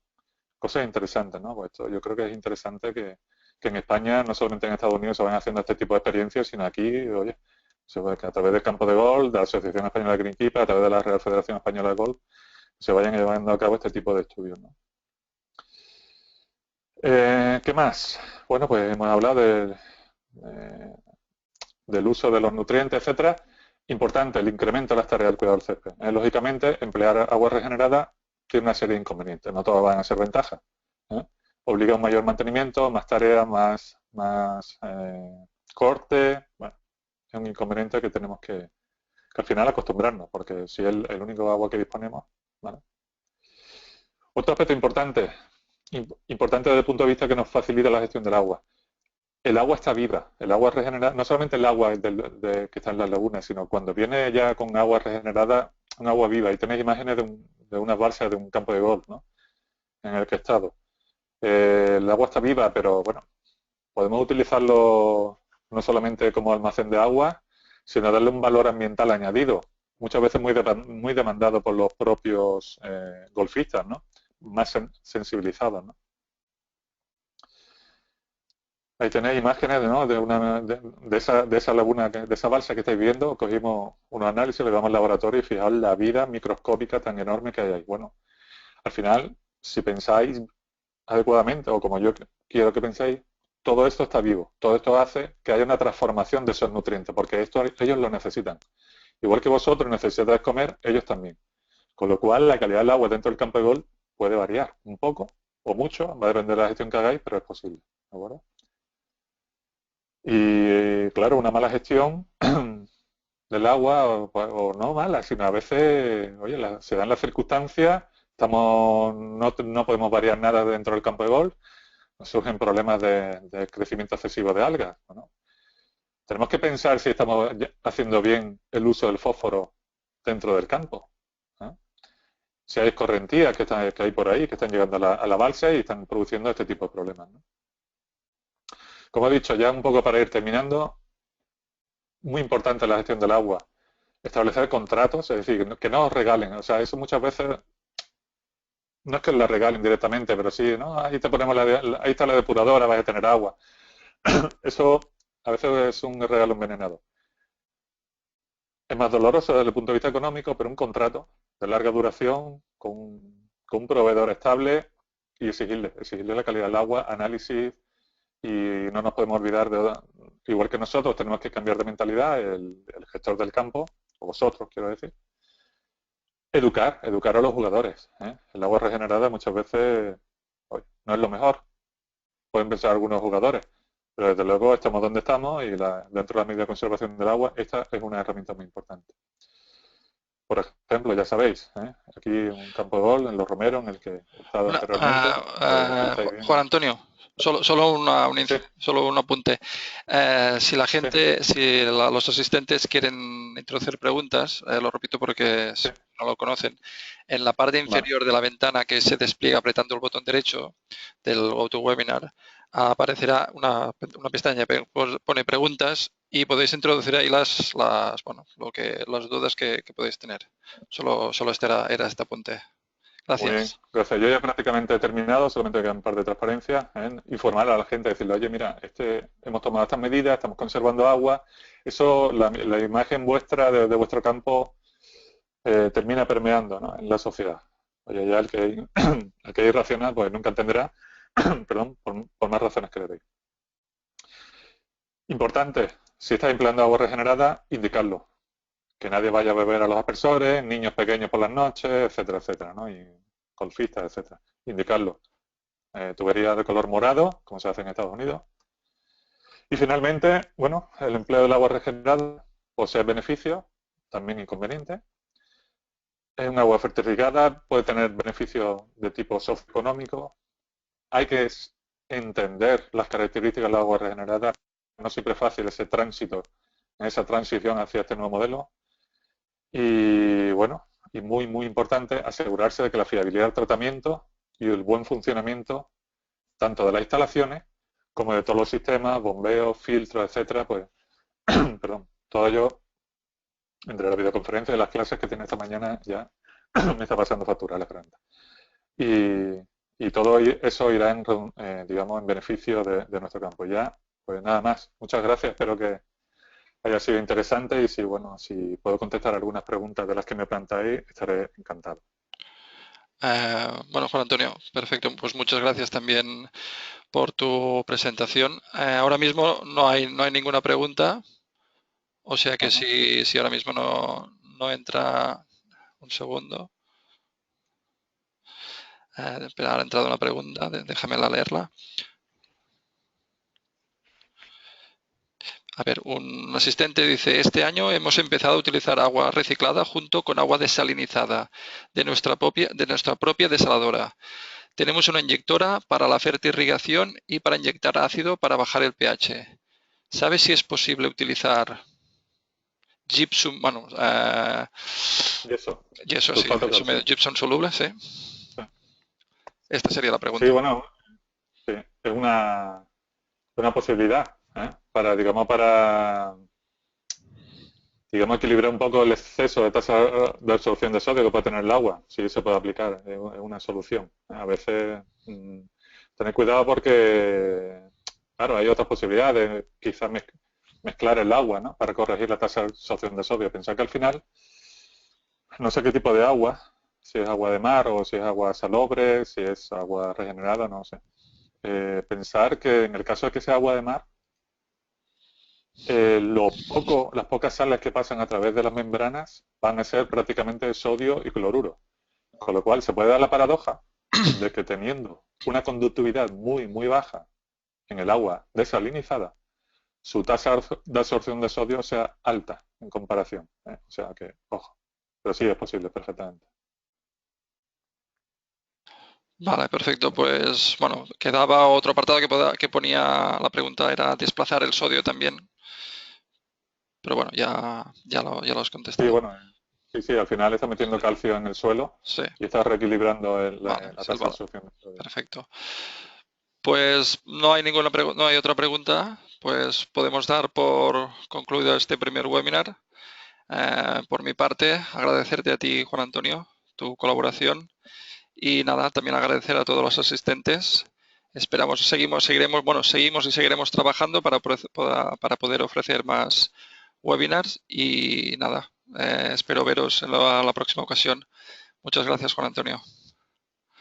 cosas interesantes, ¿no? Pues yo creo que es interesante que en España, no solamente en Estados Unidos, se vayan haciendo este tipo de experiencias, sino aquí, oye, que a través del campo de golf, de la Asociación Española de Greenkeeper, a través de la Real Federación Española de Golf, se vayan llevando a cabo este tipo de estudios, ¿no? ¿Qué más? Bueno, pues hemos hablado del uso de los nutrientes, etcétera. Importante, el incremento de las tareas del cuidado del césped. Lógicamente, emplear agua regenerada tiene una serie de inconvenientes, no todas van a ser ventajas, ¿eh? Obliga a un mayor mantenimiento, más tareas, más corte. Bueno, es un inconveniente que tenemos que al final acostumbrarnos, porque si es el único agua que disponemos, ¿vale? Otro aspecto importante desde el punto de vista que nos facilita la gestión del agua. El agua está viva, el agua regenerada, no solamente el agua que está en las lagunas, sino cuando viene ya con agua regenerada, un agua viva, y tenéis imágenes de unas balsas de un campo de golf, ¿no? En el que he estado. El agua está viva, pero bueno, podemos utilizarlo no solamente como almacén de agua, sino darle un valor ambiental añadido, muchas veces muy demandado por los propios golfistas, ¿no? Más sensibilizados, ¿no? Ahí tenéis imágenes, ¿no? de esa laguna, de esa balsa que estáis viendo. Cogimos unos análisis, le damos al laboratorio y fijaos la vida microscópica tan enorme que hay ahí. Bueno, al final, si pensáis adecuadamente, o como yo quiero que penséis, todo esto está vivo. Todo esto hace que haya una transformación de esos nutrientes, porque ellos lo necesitan. Igual que vosotros necesitáis comer, ellos también. Con lo cual, la calidad del agua dentro del campo de golf puede variar un poco, o mucho, va a depender de la gestión que hagáis, pero es posible, ¿de acuerdo? Y claro, una mala gestión del agua, o no mala, sino a veces, oye, se dan las circunstancias, no podemos variar nada dentro del campo de golf, nos surgen problemas de crecimiento excesivo de algas, ¿no? Tenemos que pensar si estamos haciendo bien el uso del fósforo dentro del campo, ¿no? Si hay escorrentías que hay por ahí, que están llegando a la balsa y están produciendo este tipo de problemas, ¿no? Como he dicho, ya un poco para ir terminando, muy importante la gestión del agua. Establecer contratos, es decir, que no os regalen. O sea, eso muchas veces no es que la regalen directamente, pero sí, ¿no? Ahí te ponemos ahí está la depuradora, vas a tener agua. Eso a veces es un regalo envenenado. Es más doloroso desde el punto de vista económico, pero un contrato de larga duración con un proveedor estable y exigirle la calidad del agua, análisis, y no nos podemos olvidar igual que nosotros tenemos que cambiar de mentalidad, el gestor del campo, o vosotros quiero decir, educar a los jugadores, ¿eh? El agua regenerada muchas veces no es lo mejor, pueden pensar algunos jugadores, pero desde luego estamos donde estamos y dentro de la medida de conservación del agua, esta es una herramienta muy importante. Por ejemplo, ya sabéis, ¿eh? Aquí un campo de golf en Los Romeros, en el que he estado anteriormente, si estáis Juan viendo. Antonio, Sí, solo un apunte. Si la sí, gente, los asistentes quieren introducir preguntas, lo repito porque sí, no lo conocen, en la parte vale. inferior de la ventana que se despliega apretando el botón derecho del GoToWebinar, aparecerá una pestaña que pone preguntas y podéis introducir ahí las dudas que podéis tener. Solo era este apunte. Muy bien, Gracias. gracias. Yo ya prácticamente he terminado, solamente queda un par de transparencias, en informar a la gente, decirle, oye, mira, hemos tomado estas medidas, estamos conservando agua, eso, la imagen vuestra de vuestro campo termina permeando, ¿no?, en la sociedad. Oye, ya el que es irracional, pues nunca entenderá, perdón, por más razones que le deis. Importante, si estáis empleando agua regenerada, indicarlo. Que nadie vaya a beber a los aspersores, niños pequeños por las noches, etcétera, etcétera, ¿no? Y golfistas, etcétera. Indicarlo. Tubería de color morado, como se hace en Estados Unidos. Y finalmente, bueno, el empleo del agua regenerada posee beneficios, también inconvenientes. Es un agua certificada, puede tener beneficios de tipo socioeconómico. Hay que entender las características del agua regenerada. No siempre es fácil ese tránsito, esa transición hacia este nuevo modelo. Y bueno, y muy, muy importante, asegurarse de que la fiabilidad del tratamiento y el buen funcionamiento tanto de las instalaciones como de todos los sistemas, bombeos, filtros, etcétera, pues, perdón, todo ello entre la videoconferencia y las clases que tiene esta mañana ya me está pasando factura la pregunta. Y todo eso irá digamos, en beneficio de nuestro campo. Ya, pues nada más. Muchas gracias, espero que haya sido interesante y si puedo contestar algunas preguntas de las que me planteáis, estaré encantado. Bueno, Juan Antonio, perfecto. Pues muchas gracias también por tu presentación. Ahora mismo no hay ninguna pregunta, o sea que si ahora mismo no entra, un segundo. Espera, ahora ha entrado una pregunta, déjame leerla. A ver, un asistente dice, este año hemos empezado a utilizar agua reciclada junto con agua desalinizada de nuestra propia desaladora. Tenemos una inyectora para la fertirrigación y para inyectar ácido para bajar el pH. ¿Sabes si es posible utilizar gypsum, yeso, sí, gypsum soluble, sí? Esta sería la Sí, pregunta. bueno, sí, es una posibilidad, ¿eh? Digamos, equilibrar un poco el exceso de tasa de absorción de sodio que puede tener el agua. Sí, se puede aplicar, es una solución. A veces, tener cuidado porque, claro, hay otras posibilidades, quizás mezclar el agua, ¿no?, para corregir la tasa de absorción de sodio. Pensar que al final, no sé qué tipo de agua, si es agua de mar o si es agua salobre, si es agua regenerada, no sé. Pensar que en el caso de que sea agua de mar, las pocas sales que pasan a través de las membranas van a ser prácticamente sodio y cloruro. Con lo cual se puede dar la paradoja de que teniendo una conductividad muy, muy baja en el agua desalinizada, su tasa de absorción de sodio sea alta en comparación. O sea que, ojo, pero sí es posible perfectamente. Vale, perfecto. Pues bueno, quedaba otro apartado que ponía la pregunta, era desplazar el sodio también. Pero bueno, ya lo has Sí, contestado. bueno, sí, al final está metiendo calcio en el suelo Sí, y está reequilibrando vale, la es el tasa de valor. absorción de sodio. Perfecto. Pues no hay otra pregunta. Pues podemos dar por concluido este primer webinar. Por mi parte, agradecerte a ti, Juan Antonio, tu colaboración y nada, también agradecer a todos los asistentes. Seguimos y seguiremos trabajando para poder ofrecer más webinars y nada, espero veros en la próxima ocasión. Muchas gracias, Juan Antonio.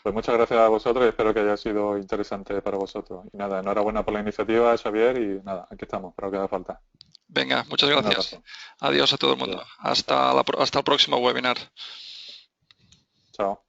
Pues muchas gracias a vosotros y espero que haya sido interesante para vosotros. Y nada, enhorabuena por la iniciativa, Xavier, y nada, aquí estamos, para lo que haga falta. Venga, muchas Un gracias. abrazo. Adiós a todo el mundo. Adiós. Hasta el próximo webinar. Chao.